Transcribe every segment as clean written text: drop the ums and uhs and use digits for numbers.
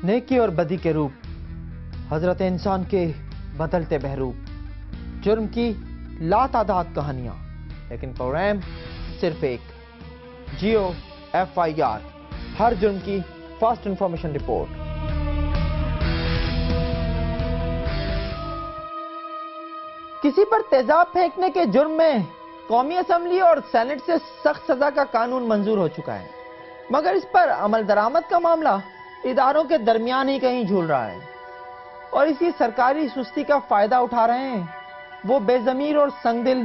نیکی اور بدی کے روپ، حضرت انسان کے بدلتے بہروپ، جرم کی لاتعداد کہانیاں، لیکن پروگرام صرف ایک، جیو FIR، ہر جرم کی فاسٹ انفارمیشن رپورٹ۔ کسی پر تیزاب پھینکنے کے جرم میں قومی اسمبلی اور سینٹ سے سخت سزا کا قانون منظور ہو چکا ہے، مگر اس پر عمل درآمد کا معاملہ اداروں کے درمیان ہی کہیں جھول رہا ہے، اور اسی سرکاری سستی کا فائدہ اٹھا رہے ہیں وہ بے ضمیر اور سنگ دل،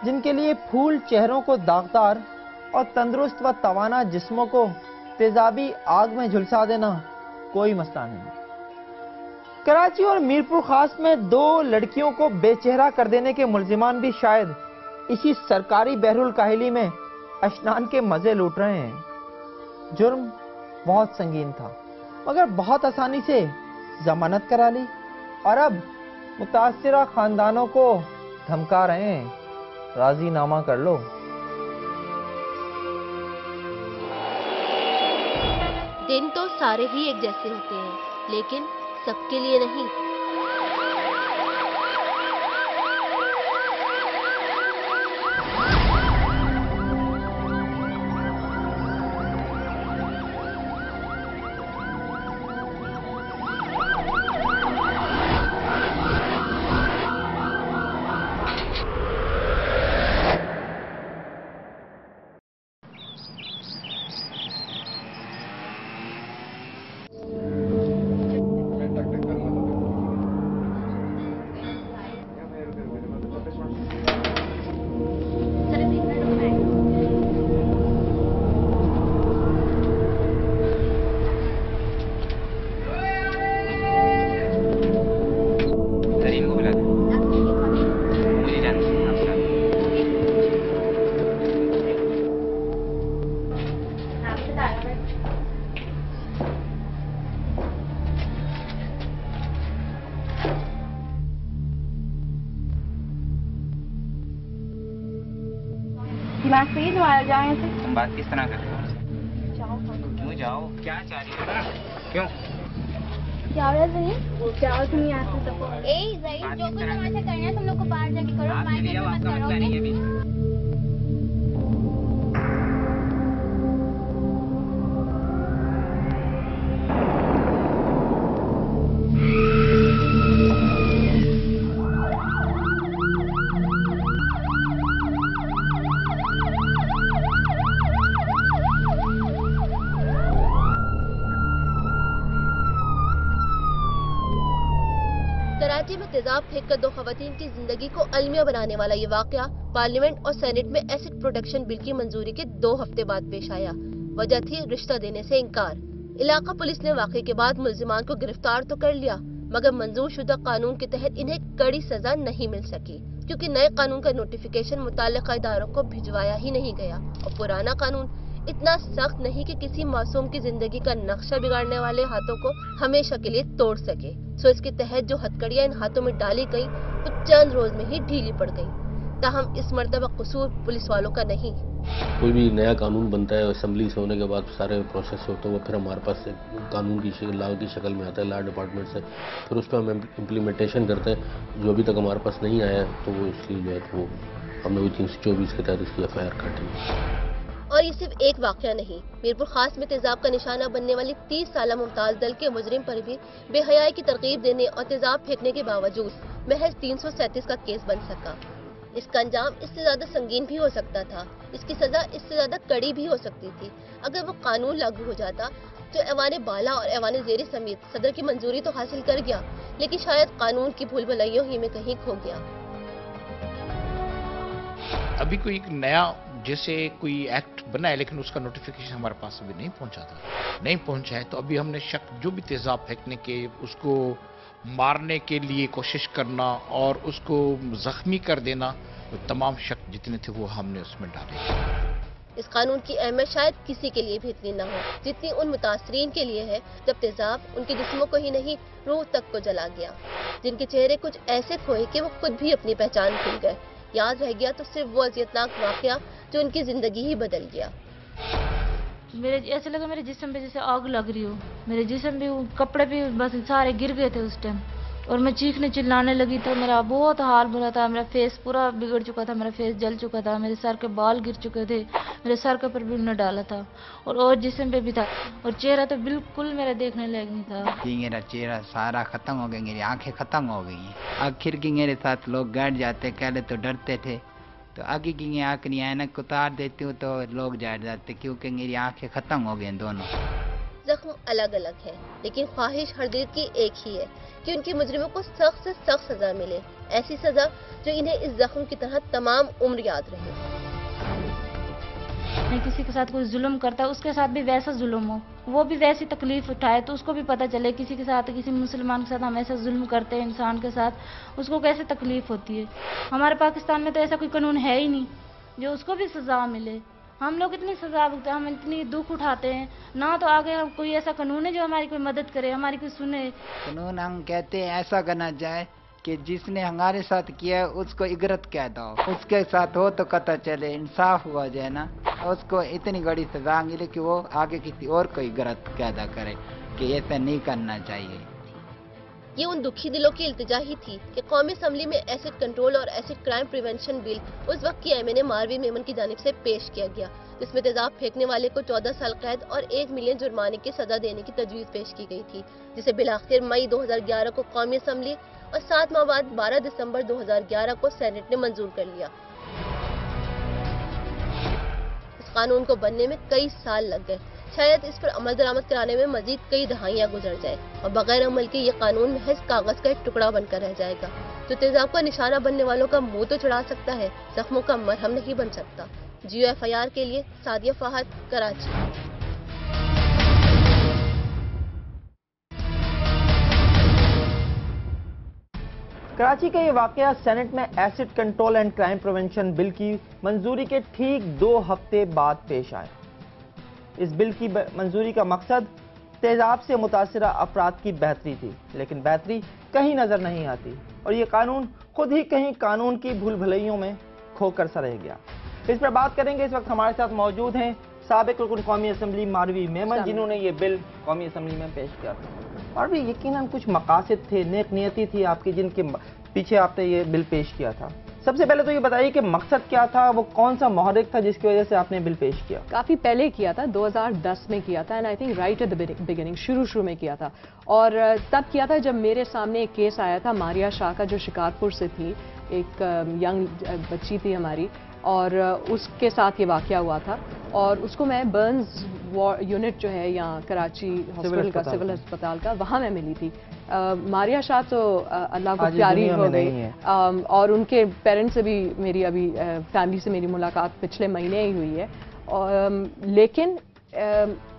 جن کے لیے پھول چہروں کو داغدار اور تندرست و توانا جسموں کو تیزابی آگ میں جھلسا دینا کوئی مسئلہ نہیں۔ کراچی اور میرپور خاص میں 2 لڑکیوں کو بے چہرہ کر دینے کے ملزمان بھی شاید اسی سرکاری بحر الکاہلی میں اشنان کے مزے لوٹ رہے ہیں۔ جرم بہت سنگین تھا، مگر بہت آسانی سے ضمانت کرا لی، اور اب متاثرہ خاندانوں کو دھمکا رہے ہیں، راضی نامہ کر لو۔ دن تو سارے ہی ایک جیسے ہوتے ہیں، لیکن سب کے لیے نہیں۔ دماغ سے ہی دوبارہ جائیں ایسے تم بات کس طرح کرتے ہو؟ جاؤ کیوں جاؤ؟ کیا چاہ رہی ہو؟ کیوں؟ جاؤ ذہین جاؤ تم یہاں سے تو جو کچھ تماشا کرنا ہے تم لوگ کو باہر جا کے کرو، آپ چلیے، اب آپ کا مسئلہ نہیں ہے ابھی۔ کراچی میں تیزاب پھینک کر 2 خواتین کی زندگی کو المیہ بنانے والا یہ واقعہ پارلیمنٹ اور سینٹ میں ایسڈ پروٹیکشن بل کی منظوری کے 2 ہفتے بعد پیش آیا۔ وجہ تھی رشتہ دینے سے انکار۔ علاقہ پولیس نے واقعے کے بعد ملزمان کو گرفتار تو کر لیا، مگر منظور شدہ قانون کے تحت انہیں کڑی سزا نہیں مل سکی، کیونکہ نئے قانون کا نوٹیفیکیشن متعلقہ اداروں کو بھجوایا ہی نہیں گیا، اور پرانا قانون اتنا سخت نہیں کہ کسی معصوم کی زندگی کا نقشہ بگاڑنے والے ہاتھوں کو ہمیشہ کے لیے توڑ سکے۔ سو اس کے تحت جو ہتھکڑیاں ان ہاتھوں میں ڈالی گئیں وہ چند روز میں ہی ڈھیلی پڑ گئیں۔ تاہم اس مرتبہ قصور پولیس والوں کا نہیں۔ کوئی بھی نیا قانون بنتا ہے اسمبلی سے ہونے کے بعد سارے پروسیس ہوتے ہیں، وہ پھر ہمارے پاس سے قانون کی شکل لا کی شکل میں آتا ہے لا ڈپارٹمنٹ سے، پھر اس پہ ہم امپلیمنٹیشن کرتے ہیں، جو ابھی تک ہمارے پاس نہیں آیا ہے تو وہ اس لیے جو ہے وہ ہم نے 324 کے تحت اس کی FIR کاٹی۔ اور یہ صرف ایک واقعہ نہیں، میرپور خاص میں تیزاب کا نشانہ بننے والی 30 سالہ ممتاز دل کے مجرم پر بھی بے حیائی کی ترغیب دینے اور تیزاب پھینکنے کے باوجود محض 337 کا کیس بن سکا۔ اس کا انجام اس سے زیادہ سنگین بھی ہو سکتا تھا، اس کی سزا اس سے زیادہ کڑی بھی ہو سکتی تھی۔ اگر وہ قانون لاگو ہو جاتا جو ایوان بالا اور ایوان زیری سمیت صدر کی منظوری تو حاصل کر گیا، لیکن شاید قانون کی بھول بھلائیوں ہی میں کہیں کھو گیا۔ ابھی کوئی ایک نیا جیسے کوئی ایکٹ بنا ہے، لیکن اس کا نوٹیفیکیشن ہمارے پاس ابھی نہیں پہنچا تھا، نہیں پہنچا ہے، تو ابھی ہم نے شک جو بھی تیزاب پھینکنے کے، اس کو مارنے کے لیے کوشش کرنا اور اس کو زخمی کر دینا، تمام شک جتنے تھے وہ ہم نے اس میں ڈالے۔ اس قانون کی اہمیت شاید کسی کے لیے بھی اتنی نہ ہو جتنی ان متاثرین کے لیے ہے، جب تیزاب ان کے جسموں کو ہی نہیں روح تک کو جلا گیا، جن کے چہرے کچھ ایسے کھوئے کہ وہ خود بھی اپنی پہچان بھول گئے۔ یاد رہ گیا تو صرف وہ اذیتناک واقعہ جو ان کی زندگی ہی بدل گیا۔ मेरे ऐसे लगा मेरे जिस्म पे जैसे आग लग रही हो, मेरे जिस्म पे कपड़े भी बस सारे गिर गए थे उस टाइम, और मैं चीखने चिल्लाने लगी तो मेरा बहुत हाल बुरा था, मेरा फेस पूरा बिगड़ चुका था, मेरा फेस जल चुका था, मेरे सर के बाल गिर चुके थे, मेरे सर के ऊपर भी उन्होंने डाला था, और जिस्म पे भी था, और चेहरा तो बिल्कुल मेरा देखने लायक नहीं था। कि मेरा चेहरा सारा खत्म हो गया, मेरी आंखें खत्म हो गई हैं। आखिर की मेरे साथ लोग बैठ जाते, पहले तो डरते थे, तो आगे की आंख ऐनक उतार देती हूँ तो लोग बैठ जाते, क्योंकि मेरी आंखें खत्म हो गई दोनों। जख्म अलग अलग है, लेकिन ख्वाहिश हर दिल की एक ही है कि उनके मुजरिमों को सख्त से सख्त सजा मिले, ऐसी सजा जो इन्हें इस जख्म की तरह तमाम उम्र याद रहे। नहीं किसी के साथ कोई जुल्म करता है उसके साथ भी वैसा जुल्म हो, वो भी वैसी तकलीफ उठाए, तो उसको भी पता चले किसी के साथ, किसी मुसलमान के साथ हम ऐसा जुल्म करते हैं इंसान के साथ, उसको कैसे तकलीफ होती है। हमारे पाकिस्तान में तो ऐसा कोई कानून है ही नहीं जो उसको भी सजा मिले। हम लोग इतनी सजा भुगते हैं, हम इतनी दुख उठाते हैं ना, तो आगे हम कोई ऐसा कानून है जो हमारी कोई मदद करे, हमारी कोई सुने। कानून हम कहते हैं ऐसा करना चाहे कि जिसने हमारे साथ किया है उसको इगरत कह दो, उसके साथ हो तो पता चले, इंसाफ हुआ जाए ना, उसको इतनी बड़ी सजा मिले कि वो आगे किसी और को इगरत पैदा करे कि ऐसा नहीं करना चाहिए। ये उन दुखी दिलों की इल्तिजा ही थी कि कौमी असम्बली में एसिड कंट्रोल और एसिड क्राइम प्रिवेंशन बिल उस वक्त की एमएनए मारवी मेमन की जानिब से पेश किया गया, जिसमें तेजाब फेंकने वाले को 14 साल कैद और 1 मिलियन जुर्माने की सजा देने की तजवीज़ पेश की गई थी, जिसे बिलाखिर मई 2011 को कौमी असम्बली और 7 माह बाद 12 दिसंबर 2011 को सेनेट ने मंजूर कर लिया। इस कानून को बनने में कई साल लग गए, शायद इस पर अमल दरामद कराने में मजीद कई दहाइयां गुजर जाए, और बगैर अमल के ये कानून महज कागज का एक टुकड़ा बनकर रह जाएगा, जो तेजाब का निशाना बनने वालों का मुंह तो चढ़ा सकता है, जख्मों का मरहम नहीं बन सकता। GOFIR के लिए सादिया फहद, कराची। कराची का ये वाकया सेनेट में acid control and crime prevention bill की मंजूरी के ठीक 2 हफ्ते बाद पेश आया। इस बिल की मंजूरी का मकसद तेजाब से मुतासिरा अफराद की बेहतरी थी, लेकिन बेहतरी कहीं नजर नहीं आती और ये कानून खुद ही कहीं कानून की भूल भुलैयों में खोकर सा रह गया। इस पर बात करेंगे। इस वक्त हमारे साथ मौजूद हैं साबिक रुकन कौमी असम्बली मारवी मेमन, जिन्होंने ये बिल कौमी असम्बली में पेश किया था। मारवी, यकीनन कुछ मकासद थे, नेक नियति थी आपकी जिनके पीछे आपने ये बिल पेश किया था। सबसे पहले तो ये बताइए कि मकसद क्या था, वो कौन सा मुहर्रिक था जिसकी वजह से आपने बिल पेश किया? काफ़ी पहले किया था, 2010 में किया था, and I think right at the beginning, शुरू में किया था। और तब किया था जब मेरे सामने एक केस आया था मारिया शाह का, जो शिकारपुर से थी, एक यंग बच्ची थी हमारी, और उसके साथ ये वाकया हुआ था, और उसको मैं बर्न्स यूनिट जो है यहाँ कराची हॉस्पिटल का, सिविल अस्पताल का, वहाँ मैं मिली थी। मारिया शाह तो अल्लाह को प्यारी हो गई, और उनके पेरेंट्स से भी मेरी अभी फैमिली से मेरी मुलाकात पिछले महीने ही हुई है। लेकिन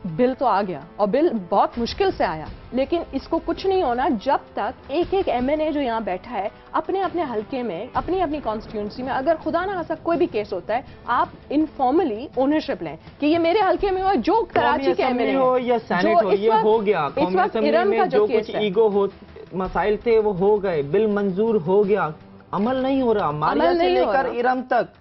बिल तो आ गया, और बिल बहुत मुश्किल से आया, लेकिन इसको कुछ नहीं होना जब तक एक एक MNA जो यहाँ बैठा है अपने अपने हलके में, अपनी अपनी कॉन्स्टिट्यूंसी में, अगर खुदा ना खासा कोई भी केस होता है, आप इनफॉर्मली ओनरशिप लें कि ये मेरे हलके में हो, जो कराची के MNA हो या सेनेट हो, ये हो गया। कौमी असेंबली में जो कुछ ईगो हो मसाइल थे वो हो गए, बिल मंजूर हो गया, अमल नहीं हो रहा, मारिया से लेकर इरम तक,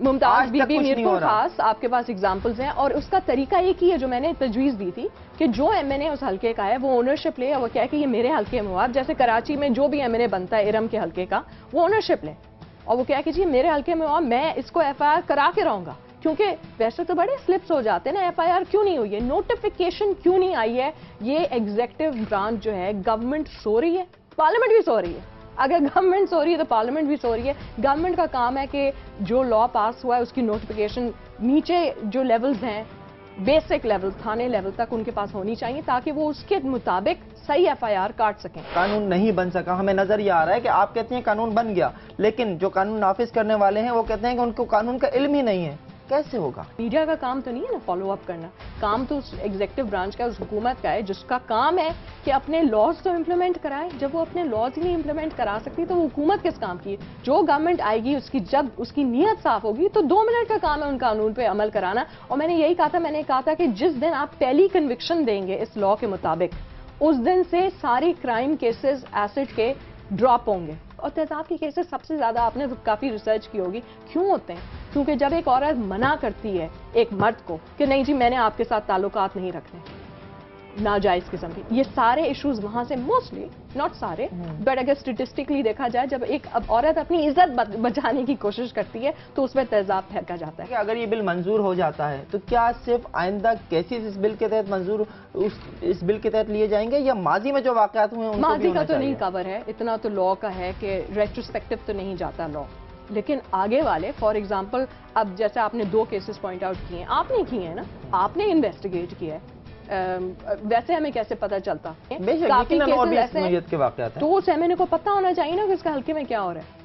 मुमताज बीबी मीरपुर खास, आपके पास एग्जाम्पल्स हैं। और उसका तरीका एक ही है जो मैंने तजवीज़ दी थी कि जो MNA उस हलके का है वो ओनरशिप ले, और वो क्या है कि ये मेरे हलके में हुआ। जैसे कराची में जो भी MNA बनता है इरम के हलके का, वो ओनरशिप ले, और वो क्या है कि जी मेरे हलके में हुआ, मैं इसको FIR करा के रहूँगा। क्योंकि वैसे तो बड़े स्लिप्स हो जाते हैं ना, FIR क्यों नहीं हुई है, नोटिफिकेशन क्यों नहीं आई है, ये एग्जीक्यूटिव ब्रांच जो है, गवर्नमेंट सो रही है, पार्लियामेंट भी सो रही है। अगर गवर्नमेंट सो रही है तो पार्लियामेंट भी सो रही है। गवर्नमेंट का काम है कि जो लॉ पास हुआ है उसकी नोटिफिकेशन नीचे जो लेवल्स हैं, बेसिक लेवल, थाने लेवल तक उनके पास होनी चाहिए, ताकि वो उसके मुताबिक सही FIR काट सकें। कानून नहीं बन सका, हमें नजर ये आ रहा है कि आप कहते हैं कानून बन गया, लेकिन जो कानून नाफिज करने वाले हैं वो कहते हैं कि उनको कानून का इल्म ही नहीं है। कैसे होगा? मीडिया का काम तो नहीं है ना फॉलो अप करना, काम तो उस एग्जीक्यूटिव ब्रांच का, उस हुकूमत का है, जिसका काम है कि अपने लॉज तो इम्प्लीमेंट कराए। जब वो अपने लॉज ही नहीं इम्प्लीमेंट करा सकती तो हुकूमत किस काम की है? जो गवर्नमेंट आएगी उसकी जब उसकी नीयत साफ होगी तो 2 मिनट का काम है उन कानून पे अमल कराना। और मैंने यही कहा था, मैंने कहा था कि जिस दिन आप पहली कन्विक्शन देंगे इस लॉ के मुताबिक, उस दिन से सारी क्राइम केसेस एसिड के ड्रॉप होंगे। और तेजाब के केसेस सबसे ज्यादा, आपने काफी रिसर्च की होगी, क्यों होते हैं? क्योंकि जब एक औरत मना करती है एक मर्द को कि नहीं जी मैंने आपके साथ ताल्लुकात नहीं रखने, नाजायज किस्म के, ये सारे इश्यूज वहां से मोस्टली, नॉट सारे बट अगर स्टेटिस्टिकली देखा जाए, जब एक औरत अपनी इज्जत बचाने की कोशिश करती है तो उसमें तेजाब फेंका जाता है। अगर ये बिल मंजूर हो जाता है तो क्या सिर्फ आइंदा केसेस इस बिल के तहत मंजूर इस बिल के तहत लिए जाएंगे या माजी में जो वाकयात हुए हैं माजी का तो नहीं कवर है, इतना तो लॉ का है कि रेट्रोस्पेक्टिव तो नहीं जाता लॉ, लेकिन आगे वाले फॉर एग्जांपल अब जैसे आपने 2 केसेस पॉइंट आउट किए हैं, आपने किए हैं ना, आपने इन्वेस्टिगेट किया है, वैसे हमें कैसे पता चलता है? काफी केसेस ऐसे हैं तो उस एमएनए को पता होना चाहिए ना कि उसके हल्के में क्या हो रहा है।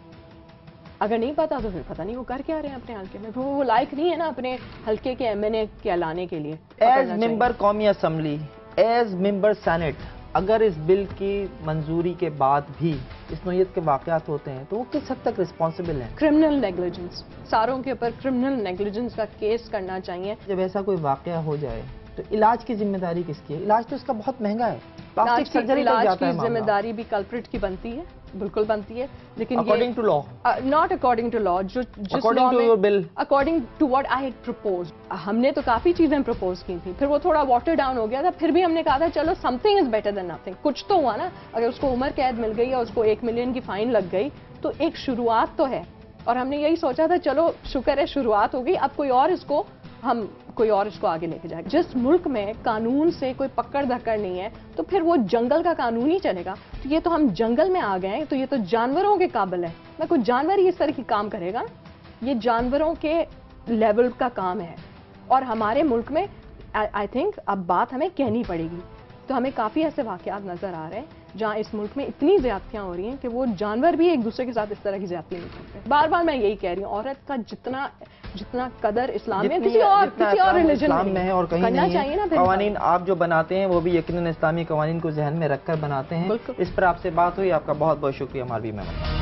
अगर नहीं पता तो फिर पता नहीं वो कर क्या रहे हैं अपने हल्के में, वो लायक नहीं है ना अपने हल्के के एमएनए कहलाने के लिए। एज मेंबर कौमी असम्बली, एज मेंबर सेनेट, अगर इस बिल की मंजूरी के बाद भी इस नौयत के वाकयात होते हैं तो वो किस हद तक रिस्पॉन्सिबल है? क्रिमिनल नेग्लिजेंस, सारों के ऊपर क्रिमिनल नेग्लिजेंस का केस करना चाहिए। जब ऐसा कोई वाकया हो जाए तो इलाज की जिम्मेदारी किसकी है? इलाज तो इसका बहुत महंगा है, प्लास्टिक सर्जरी तक जाता है। जिम्मेदारी भी कल्प्रिट की बनती है, बिल्कुल बनती है, लेकिन according to law, not according to law, जो according to your bill, according to what I had propose. हमने तो काफी चीजें प्रपोज की थी, फिर वो थोड़ा वाटर डाउन हो गया था, फिर भी हमने कहा था चलो something is better than nothing, कुछ तो हुआ ना। अगर उसको उम्र कैद मिल गई या उसको 1 मिलियन की फाइन लग गई तो एक शुरुआत तो है, और हमने यही सोचा था चलो शुक्र है शुरुआत हो गई, अब कोई और इसको आगे लेके जाए। जिस मुल्क में कानून से कोई पकड़ धक्कड़ नहीं है तो फिर वो जंगल का कानून ही चलेगा। तो ये तो हम जंगल में आ गए, तो ये तो जानवरों के काबिल है ना, कोई जानवर ही इस तरह की काम करेगा ना, ये जानवरों के लेवल का काम है। और हमारे मुल्क में आई थिंक अब बात हमें कहनी पड़ेगी, तो हमें काफ़ी ऐसे वाक़यात नज़र आ रहे हैं जहाँ इस मुल्क में इतनी ज़्यादतियाँ हो रही हैं कि वो जानवर भी एक दूसरे के साथ इस तरह की ज़्यादती नहीं करते। बार बार मैं यही कह रही हूँ, औरत का जितना कदर इस्लाम में किसी और रिलीजन में है और कहीं नहीं चाहिए ना। कवानीन आप जो बनाते हैं वो भी यकीनन इस्लामी कवानीन को जहन में रखकर बनाते हैं। इस पर आपसे बात हुई, आपका बहुत बहुत शुक्रिया मालवी मेमन।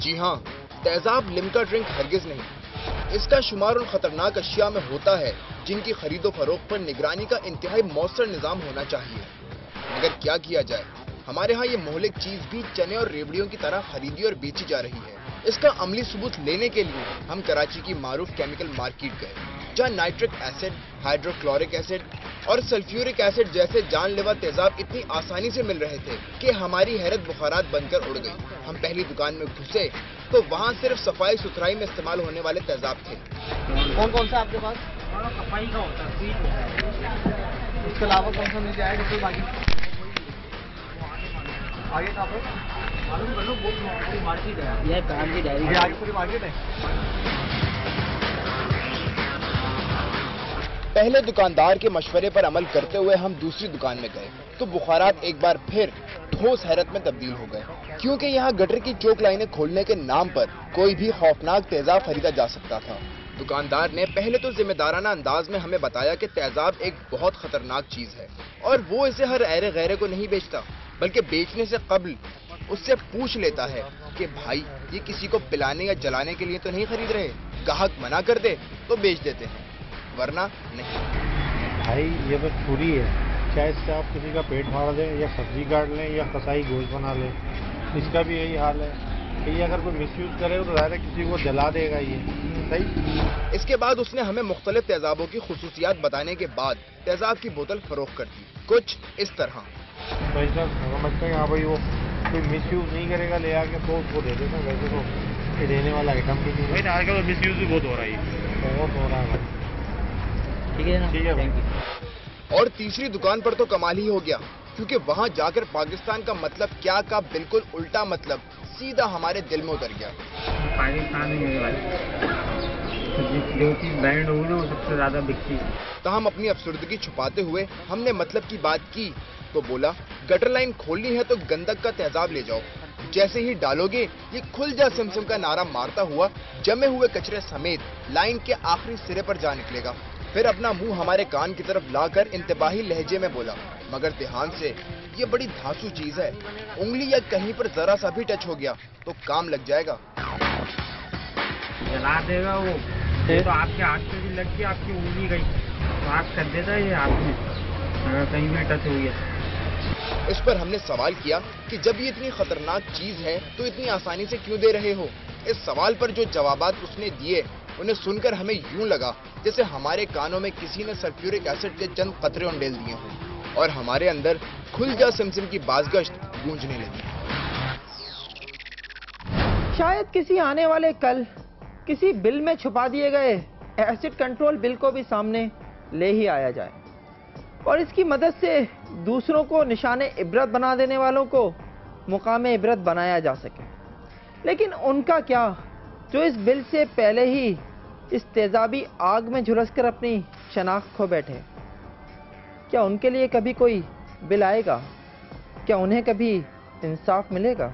जी हाँ, तेजाब लिम्का ड्रिंक हरगिज नहीं, इसका शुमार उन खतरनाक अशिया में होता है जिनकी खरीदो फरोख्त पर निगरानी का इंतहाई मौसर निज़ाम होना चाहिए। मगर क्या किया जाए, हमारे यहाँ ये मोहलिक चीज भी चने और रेवड़ियों की तरह खरीदी और बेची जा रही है। इसका अमली सबूत लेने के लिए हम कराची की मारूफ केमिकल मार्केट गए, जहाँ नाइट्रिक एसिड, हाइड्रोक्लोरिक एसिड और सल्फ्यूरिक एसिड जैसे जानलेवा तेजाब इतनी आसानी से मिल रहे थे कि हमारी हैरत बुखारात बनकर उड़ गई। हम पहली दुकान में घुसे तो वहाँ सिर्फ सफाई सुथराई में इस्तेमाल होने वाले तेजाब थे। कौन कौन सा आपके पास? सफाई का होता है, उसके अलावा कौन सा मिल जाएगा? तो बाकी आगे कहाँ पर मालूम कर लो, पूरी मार्केट है, यह कार की डायरी आगे पूरी मार्केट है। पहले दुकानदार के मशवरे पर अमल करते हुए हम दूसरी दुकान में गए तो बुखारात एक बार फिर ठोस हैरत में तब्दील हो गए, क्योंकि यहाँ गटर की चौक लाइनें खोलने के नाम पर कोई भी खौफनाक तेजाब खरीदा जा सकता था। दुकानदार ने पहले तो जिम्मेदाराना अंदाज में हमें बताया कि तेजाब एक बहुत खतरनाक चीज है और वो इसे हर ऐरे गैरे को नहीं बेचता, बल्कि बेचने से कबल उससे पूछ लेता है कि भाई ये किसी को पिलाने या जलाने के लिए तो नहीं खरीद रहे। ग्राहक मना कर दे तो बेच देते हैं, वरना नहीं। भाई ये बस छुरी है, चाहे इससे आप किसी का पेट फाड़ दें या सब्जी काट लें या कसाई गोश्त बना लें, इसका भी यही हाल है कि ये अगर कोई मिसयूज करे तो ज़ाहिर किसी को जला देगा ये। सही। इसके बाद उसने हमें मुख्तलिफ तेजाबों की खुसूसियात बताने के बाद तेजाब की बोतल फरोख्त कर दी, कुछ इस तरह। भाई साहब समझते हैं हाँ भाई वो कोई मिसयूज नहीं करेगा, ले आके तो उसको दे देता। वैसे तो ये देने वाला आइटम भी नहीं है, आजकल तो मिसयूज भी बहुत हो रहा है, बहुत हो रहा है। ठीक है ना, ठीक है। और तीसरी दुकान पर तो कमाल ही हो गया, क्योंकि वहां जाकर पाकिस्तान का मतलब क्या का बिल्कुल उल्टा मतलब सीधा हमारे दिल में उतर गया। पाकिस्तान में जो चीज बैंड होगी वो सबसे ज्यादा बिकती। तो हम अपनी अफसुर्दगी छुपाते हुए हमने मतलब की बात की तो बोला गटर लाइन खोलनी है तो गंदक का तेजाब ले जाओ, जैसे ही डालोगे ये खुल जा सिमसिम का नारा मारता हुआ जमे हुए कचरे समेत लाइन के आखिरी सिरे पर जा निकलेगा। फिर अपना मुंह हमारे कान की तरफ लाकर इंतबाही लहजे में बोला, मगर ध्यान से, ये बड़ी धांसू चीज है, उंगली या कहीं पर जरा सा भी टच हो गया तो काम लग जाएगा। जला देगा वो। ये तो आपके हाथ पे भी लग के आपकी उंगली गई तो आग कर देता है ये हाथ में, अगर कहीं भी टच हुई है। इस पर हमने सवाल किया कि जब ये इतनी खतरनाक चीज है तो इतनी आसानी से क्यों दे रहे हो। इस सवाल पर जो जवाबात उसने दिए उन्हें सुनकर हमें यूं लगा जैसे हमारे कानों में किसी ने सल्फ्यूरिक एसिड के चंद कतरे उंडेल दिए हों और हमारे अंदर खुल जा सिमसिम की बाज़गश्त गूंजने लगी। शायद किसी आने वाले कल किसी बिल में छुपा दिए गए एसिड कंट्रोल बिल को भी सामने ले ही आया जाए और इसकी मदद से दूसरों को निशाने इबरत बना देने वालों को मुकामे इबरत बनाया जा सके। लेकिन उनका क्या जो इस बिल से पहले ही इस तेजाबी आग में झुलसकर अपनी शनाख्त खो बैठे। क्या उनके लिए कभी कोई बिल आएगा? क्या उन्हें कभी इंसाफ मिलेगा?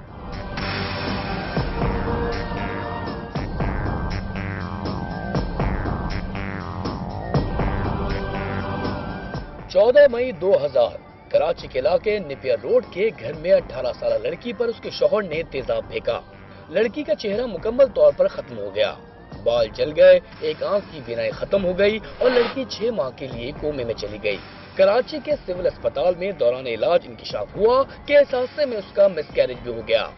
14 मई 2000 कराची के इलाके निपियर रोड के घर में 18 साल लड़की पर उसके शौहर ने तेजाब फेंका। लड़की का चेहरा मुकम्मल तौर पर खत्म हो गया, बाल जल गए, एक आंख की बीनाई खत्म हो गई और लड़की 6 माह के लिए कोमे में चली गई। कराची के सिविल अस्पताल में दौरान इलाज इंकिशाफ हुआ कि इस हादसे में उसका मिसकैरेज भी हो गया।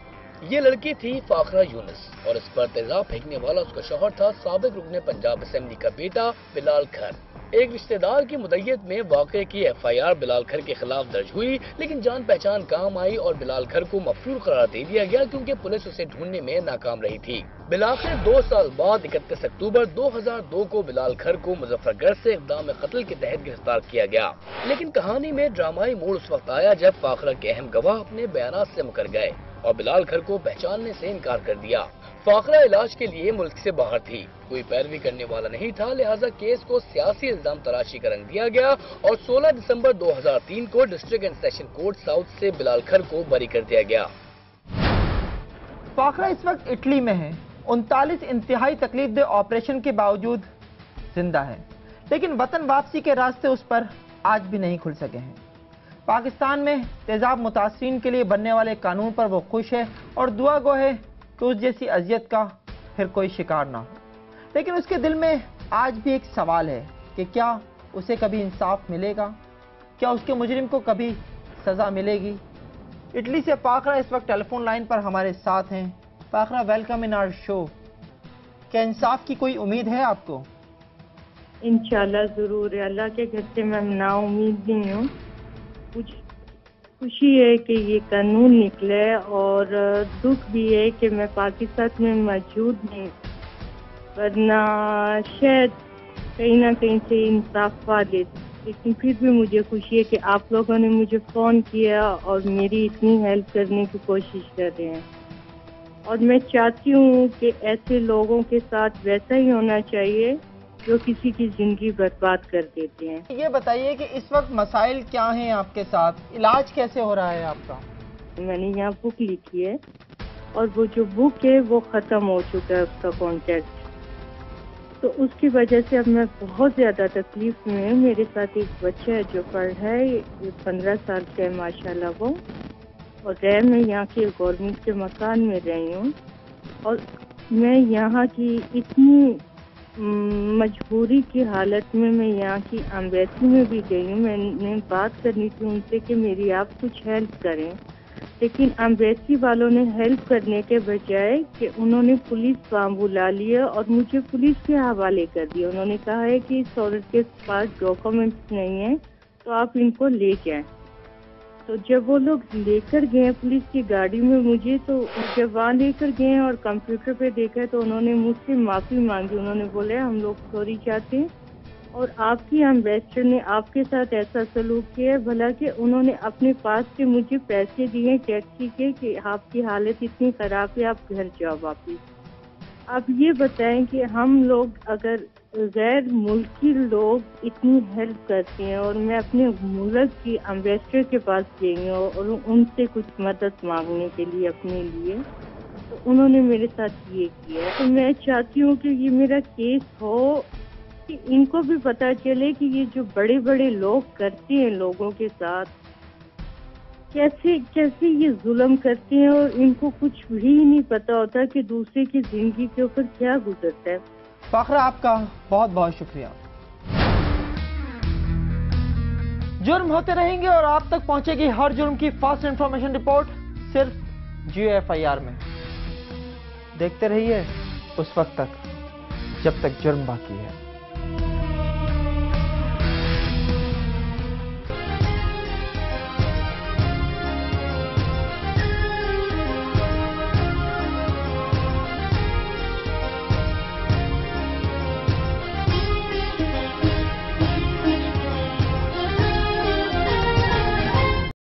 ये लड़की थी फाखरा यूनुस और इस पर तेजाब फेंकने वाला उसका शौहर था साबिक रुकने पंजाब असेंबली का बेटा बिलाल खर। एक रिश्तेदार की मुद्दत में वाक़े की FIR बिलाल खर के खिलाफ दर्ज हुई, लेकिन जान पहचान काम आई और बिलाल खर को मफरूर करार दे दिया गया क्योंकि पुलिस उसे ढूंढने में नाकाम रही थी। बिलाखिर 2 साल बाद 31 अक्टूबर 2002 को बिलाल खर को मुजफ्फरगढ़ से इक़दाम कत्ल के तहत गिरफ्तार किया गया। लेकिन कहानी में ड्रामाई मोड़ उस वक्त आया जब फाखरा के अहम गवाह अपने बयानात से मुकर गए और बिलाल खर को पहचानने से इनकार कर दिया। फाखरा इलाज के लिए मुल्क से बाहर थी, कोई पैरवी करने वाला नहीं था, लिहाजा केस को सियासी इल्जाम तराशी का रंग दिया गया और 16 दिसंबर 2003 को district and session court south से बिलाल खर को बरी कर दिया गया। फाखरा इस वक्त इटली में है, 39 इंतहाई तकलीफदेह ऑपरेशन के बावजूद जिंदा है, लेकिन वतन वापसी के रास्ते उस पर आज भी नहीं खुल सके हैं। पाकिस्तान में तेजाब मुतासिरीन के लिए बनने वाले कानून पर वो खुश है और दुआ गो है कि उस जैसी अजियत का फिर कोई शिकार ना हो। लेकिन उसके दिल में आज भी एक सवाल है कि क्या उसे कभी इंसाफ मिलेगा? क्या उसके मुजरिम को कभी सज़ा मिलेगी? इटली से फाखरा इस वक्त टेलीफोन लाइन पर हमारे साथ हैं। Fakhra, welcome in our show. क्या इंसाफ की कोई उम्मीद है आपको? इंशाल्लाह ज़रूर है। अल्लाह के घर से मैं ना उम्मीद नहीं हूँ। खुशी है कि ये कानून निकले और दुख भी है कि मैं पाकिस्तान में मौजूद नहीं, वरना शायद कहीं ना कहीं से इंसाफ पा लेती। लेकिन फिर भी मुझे खुशी है कि आप लोगों ने मुझे फ़ोन किया और मेरी इतनी हेल्प करने की कोशिश कर रहे हैं और मैं चाहती हूँ कि ऐसे लोगों के साथ वैसा ही होना चाहिए जो किसी की जिंदगी बर्बाद कर देते हैं। ये बताइए कि इस वक्त मसाइल क्या हैं आपके साथ, इलाज कैसे हो रहा है आपका? मैंने यहाँ बुक लिखी है और वो जो बुक है वो ख़त्म हो चुका है उसका कॉन्ट्रैक्ट, तो उसकी वजह से अब मैं बहुत ज़्यादा तकलीफ में हूँ। मेरे साथ एक बच्चा है जो पढ़ रहा है, 15 साल का है माशाल्लाह वो, और मैं यहाँ के गवर्नमेंट के मकान में रही हूँ और मैं यहाँ की इतनी मजबूरी की हालत में मैं यहाँ की एम्बेसी में भी गई हूँ। मैंने बात करनी थी उनसे कि मेरी आप कुछ हेल्प करें, लेकिन एम्बेसी वालों ने हेल्प करने के बजाय कि उन्होंने पुलिस वहाँ बुला लिया और मुझे पुलिस के हवाले कर दिया। उन्होंने कहा है कि इस औरत के पास डॉक्यूमेंट्स नहीं है तो आप इनको ले जाएं। तो जब वो लोग लेकर गए पुलिस की गाड़ी में मुझे, तो जब वहाँ लेकर गए और कंप्यूटर पे देखा तो उन्होंने मुझसे माफ़ी मांगी। उन्होंने बोला हम लोग सॉरी चाहते हैं और आपकी एम्बेसडर ने आपके साथ ऐसा सलूक किया है, भला कि उन्होंने अपने पास से मुझे पैसे दिए टैक्सी के कि आपकी हालत इतनी ख़राब है आप घर जाओ वापस। आप ये बताएं कि हम लोग अगर गैर मुल्की लोग इतनी हेल्प करते हैं और मैं अपने मुल्क की एम्बेसडर के पास गई हूँ और उनसे कुछ मदद मांगने के लिए अपने लिए, तो उन्होंने मेरे साथ ये किया। तो मैं चाहती हूँ कि ये मेरा केस हो कि इनको भी पता चले कि ये जो बड़े बड़े लोग करते हैं लोगों के साथ, कैसे कैसे ये जुल्म करते हैं और इनको कुछ भी नहीं पता होता कि दूसरे की जिंदगी के ऊपर क्या गुजरता है। फाखरा, आपका बहुत बहुत शुक्रिया। जुर्म होते रहेंगे और आप तक पहुंचेगी हर जुर्म की फास्ट इंफॉर्मेशन रिपोर्ट सिर्फ GFIR में। देखते रहिए उस वक्त तक जब तक जुर्म बाकी है।